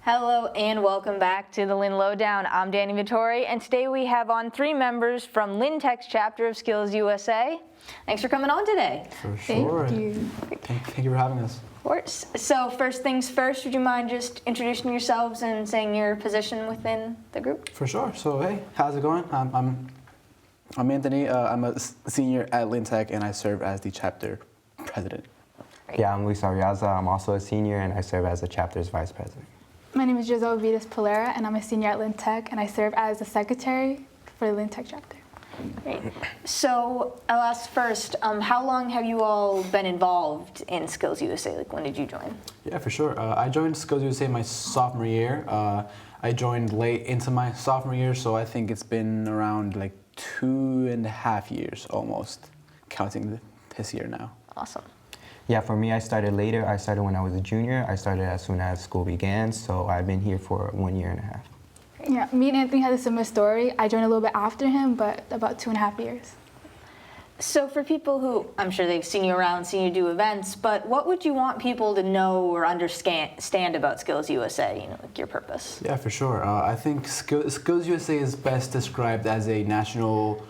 Hello and welcome back to the Lynn Lowdown. I'm Danny Vittori, and today we have on 3 members from Lynn Tech's chapter of SkillsUSA. Thanks for coming on today. For sure. Thank you. Thank you for having us. Of course. So first things first, would you mind just introducing yourselves and saying your position within the group? For sure. So hey, how's it going? I'm Anthony. I'm a senior at Lynn Tech, and I serve as the chapter president. Great. Yeah, I'm Arriaza. I'm also a senior, and I serve as the chapter's vice president. My name is Giselle Vides Perlera, and I'm a senior at Lynn Tech, and I serve as the secretary for the Lynn Tech chapter. Great. So I'll ask first, how long have you all been involved in SkillsUSA? Like, when did you join? Yeah, for sure. I joined SkillsUSA my sophomore year. I joined late into my sophomore year, so I think it's been around like 2.5 years almost, counting this year now. Awesome. Yeah, for me, I started later. I started when I was a junior. I started as soon as school began, so I've been here for 1.5 years. Yeah, me and Anthony had a similar story. I joined a little bit after him, but about 2.5 years. So for people who, I'm sure they've seen you around, seen you do events, but what would you want people to know or understand about SkillsUSA, like your purpose? Yeah, for sure. I think SkillsUSA is best described as a national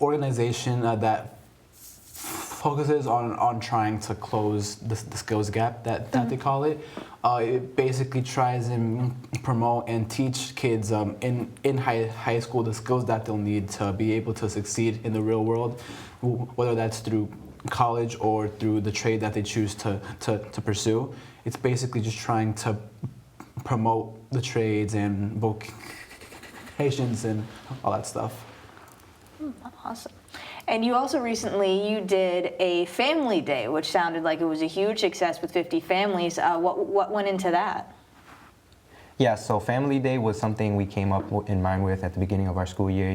organization that focuses on trying to close the skills gap that they call it. It basically tries and promote and teach kids in high school the skills that they'll need to be able to succeed in the real world, whether that's through college or through the trade that they choose to pursue. It's basically just trying to promote the trades and vocations and all that stuff. Awesome. And you also recently, you did a family day, which sounded like it was a huge success with 50 families. What went into that? Yeah, so Family Day was something we came up in mind with at the beginning of our school year.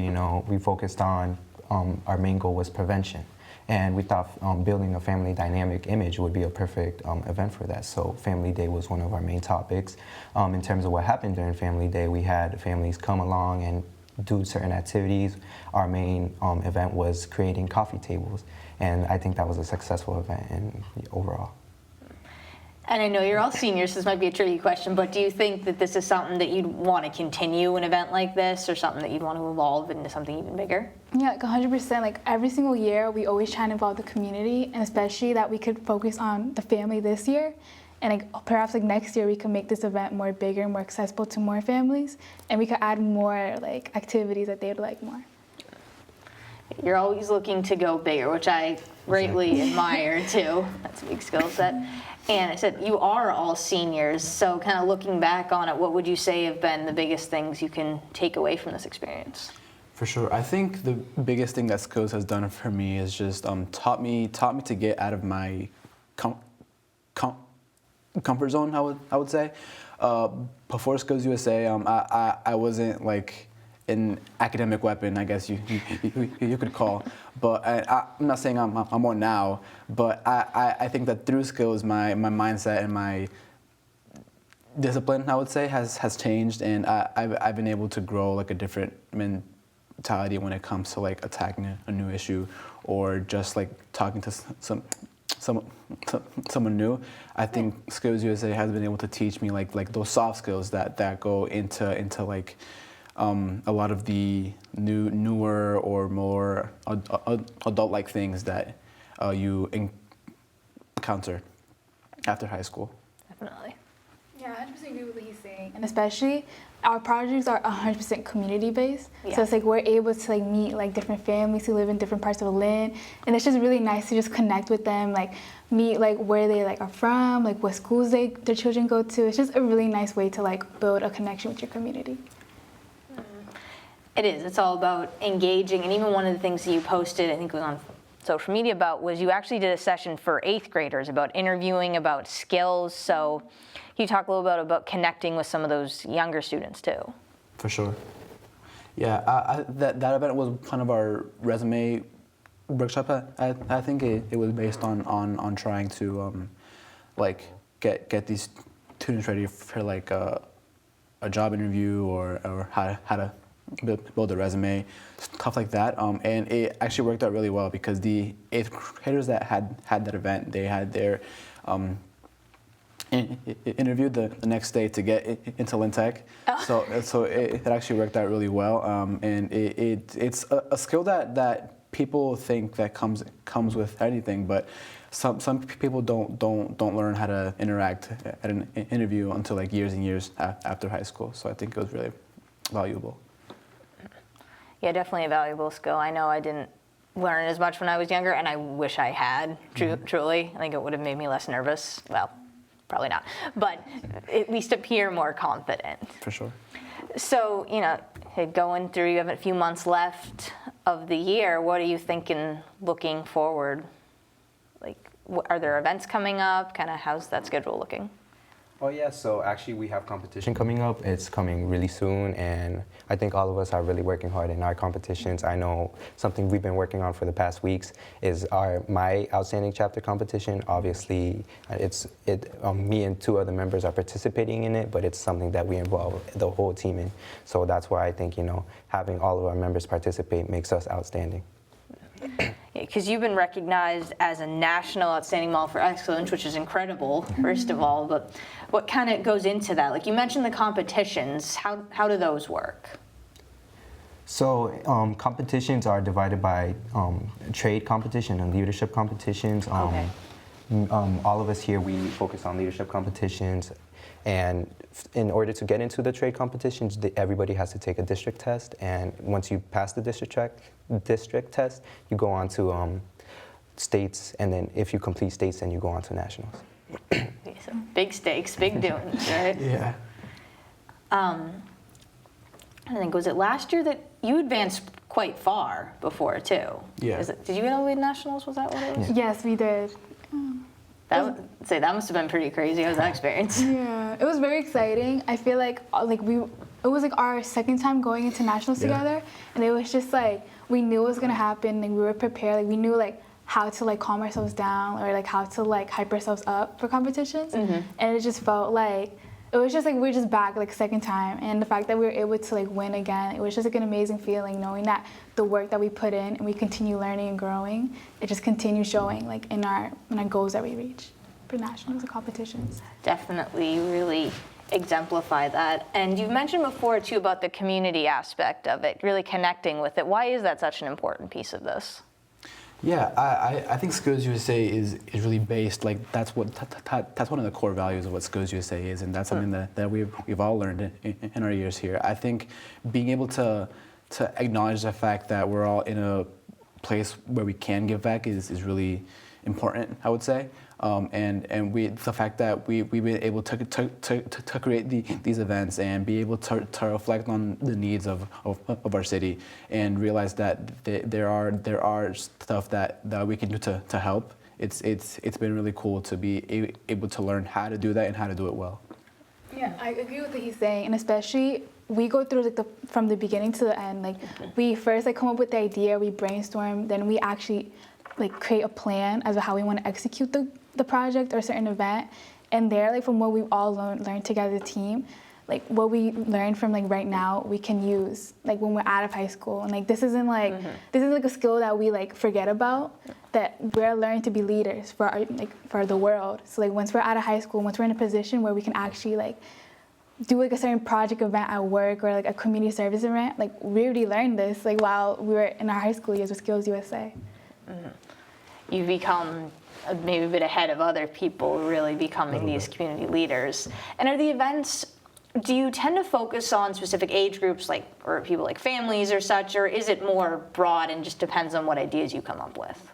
We focused on, our main goal was prevention. And we thought building a family dynamic image would be a perfect event for that. So Family Day was one of our main topics. In terms of what happened during Family Day, we had families come along and do certain activities. Our main event was creating coffee tables, and I think that was a successful event overall. And I know you're all seniors, so this might be a tricky question, but do you think that this is something that you'd want to continue an event like this, or something that you'd want to evolve into something even bigger? Yeah, like 100%. Like every single year, we always try and involve the community, and especially that we could focus on the family this year. And like, perhaps like next year we can make this event more bigger, more accessible to more families, and we could add more like activities that they would like more. You're always looking to go bigger, which I greatly admire too. That's a big skill set. And I said you are all seniors, so kind of looking back on it, what would you say have been the biggest things you can take away from this experience? For sure. I think the biggest thing that Skills has done for me is just taught me to get out of my comfort zone, I would say. Before SkillsUSA, I wasn't like an academic weapon, I guess you could call. But I'm not saying I'm more now, but I think that through Skills, my mindset and my discipline, I would say, has changed, and I've been able to grow like a different mentality when it comes to like attacking a new issue or just like talking to someone new. I think SkillsUSA has been able to teach me like those soft skills that go into like a lot of the newer or more adult-like things that you encounter after high school. Definitely. Yeah, I 100% agree with what he's saying, and especially our projects are 100% community-based. Yeah. So it's like we're able to like meet like different families who live in different parts of Lynn, and it's just really nice to just connect with them, like meet like where they like are from, like what schools their children go to. It's just a really nice way to like build a connection with your community. It is. It's all about engaging, and even one of the things that you posted, I think it was on social media about, was you actually did a session for 8th graders about interviewing about skills. So can you talk a little bit about connecting with some of those younger students too? For sure. Yeah, that event was kind of our resume workshop. I think it was based on trying to like get these students ready for like a job interview or how to build a resume, stuff like that. And it actually worked out really well because the 8th graders that had that event, they had their interviewed the next day to get into Lynn Tech. So it actually worked out really well, and it's a skill that people think that comes with anything, but some people don't learn how to interact at an interview until like years and years after high school. So I think it was really valuable. Yeah, definitely a valuable skill. I know I didn't learn as much when I was younger, and I wish I had, truly. I think it would have made me less nervous. Well, probably not, but at least appear more confident. For sure. So, going through, you have a few months left of the year. What are you thinking looking forward? Like, are there events coming up? Kind of how's that schedule looking? Oh yeah, so actually we have competition coming up. It's coming really soon, and I think all of us are really working hard in our competitions. I know something we've been working on for the past weeks is my outstanding chapter competition. Obviously, me and 2 other members are participating in it, but it's something that we involve the whole team in. So that's why I think having all of our members participate makes us outstanding. Because you've been recognized as a national outstanding model for excellence, which is incredible, first of all, but what kind of goes into that? Like you mentioned the competitions, how do those work? So competitions are divided by trade competition and leadership competitions. Okay. All of us here, we focus on leadership competitions, and in order to get into the trade competitions, everybody has to take a district test, and once you pass the district test, you go on to states, and then if you complete states, then you go on to nationals. Okay, so big stakes, big doings, right? Yeah. I think, was it last year that you advanced quite far before, too? Yeah. Did you get all the way to nationals? Was that what it was? Yes, we did. That must have been pretty crazy. How was that experience? Yeah, it was very exciting. I feel like it was like our second time going into nationals together, and it was just like we knew it was gonna happen, and we were prepared. Like we knew like how to like calm ourselves down or like how to like hype ourselves up for competitions, and it just felt like it was just like we were just back like second time, and the fact that we were able to like win again, it was just like an amazing feeling knowing that the work that we put in and we continue learning and growing, it just continues showing like in our goals that we reach for nationals and competitions. Definitely really exemplify that. And you've mentioned before too about the community aspect of it, really connecting with it. Why is that such an important piece of this? Yeah, I think SkillsUSA is really based, like that's one of the core values of what SkillsUSA is, and that's something that we've all learned in our years here. I think being able to acknowledge the fact that we're all in a place where we can give back is really important, I would say. And the fact that we've been able to create these events and be able to reflect on the needs of our city and realize that there are stuff that we can do to help. It's been really cool to be able to learn how to do that and how to do it well. Yeah, I agree with what he's saying, and especially we go through like from the beginning to the end. Like we first like come up with the idea, we brainstorm, then we actually like create a plan as to how we want to execute the project or a certain event. And there, like from what we've all learned together as a team, like what we learned from like right now, we can use like when we're out of high school. And like this isn't like a skill that we like forget about. That we're learning to be leaders for the world. So like once we're out of high school, once we're in a position where we can actually like do like a certain project event at work or like a community service event, like we already learned this like while we were in our high school years with SkillsUSA. You've become maybe a bit ahead of other people, really becoming these community leaders. And are the events, do you tend to focus on specific age groups, like or people like families or such, or is it more broad and just depends on what ideas you come up with?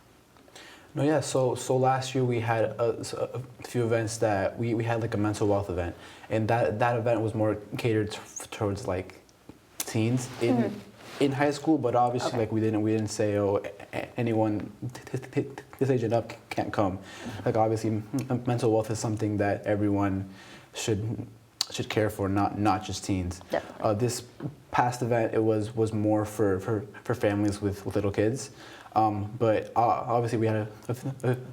No, yeah. So last year we had a few events that we had like a mental wealth event, and that event was more catered towards like teens in high school. But obviously, like we didn't say anyone this age and up can't come. Like obviously, mental wealth is something that everyone should care for, not just teens. This past event it was more for families with little kids. But obviously we had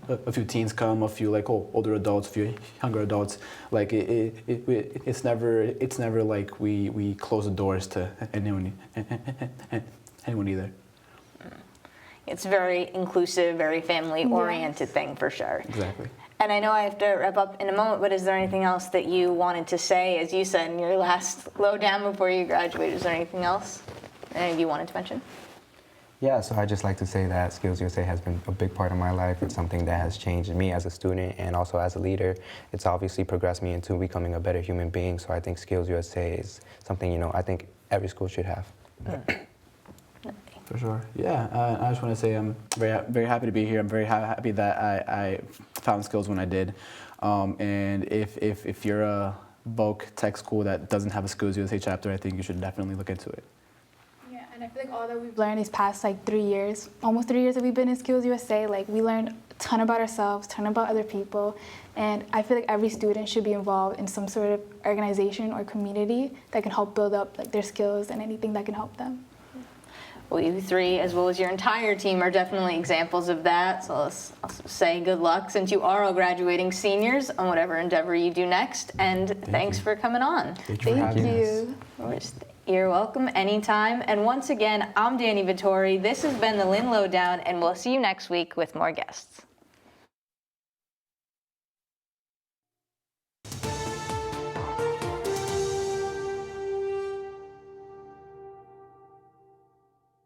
a few teens come, a few like older adults, a few younger adults. Like it's never like we close the doors to anyone either. It's very inclusive, very family-oriented thing for sure. Exactly. And I know I have to wrap up in a moment, but is there anything else that you wanted to say, as you said in your last lowdown before you graduated? Is there anything else any of you wanted to mention? Yeah, so I just like to say that SkillsUSA has been a big part of my life. It's something that has changed me as a student and also as a leader. It's obviously progressed me into becoming a better human being. So I think SkillsUSA is something, you know, I think every school should have. For sure. Yeah, I just want to say I'm very happy to be here. I'm very happy that I found Skills when I did. And if you're a Voc tech school that doesn't have a SkillsUSA chapter, I think you should definitely look into it. Yeah, and I feel like all that we've learned these past like 3 years, almost 3 years that we've been in SkillsUSA, like we learned a ton about ourselves, a ton about other people, and I feel like every student should be involved in some sort of organization or community that can help build up like their skills and anything that can help them. Well, you three, as well as your entire team, are definitely examples of that. So let's also say good luck, since you are all graduating seniors, on whatever endeavor you do next. And thanks for coming on. Thank you for having us. Of course. You're welcome anytime. And once again, I'm Danny Vittori. This has been the Lynn Lowdown, and we'll see you next week with more guests.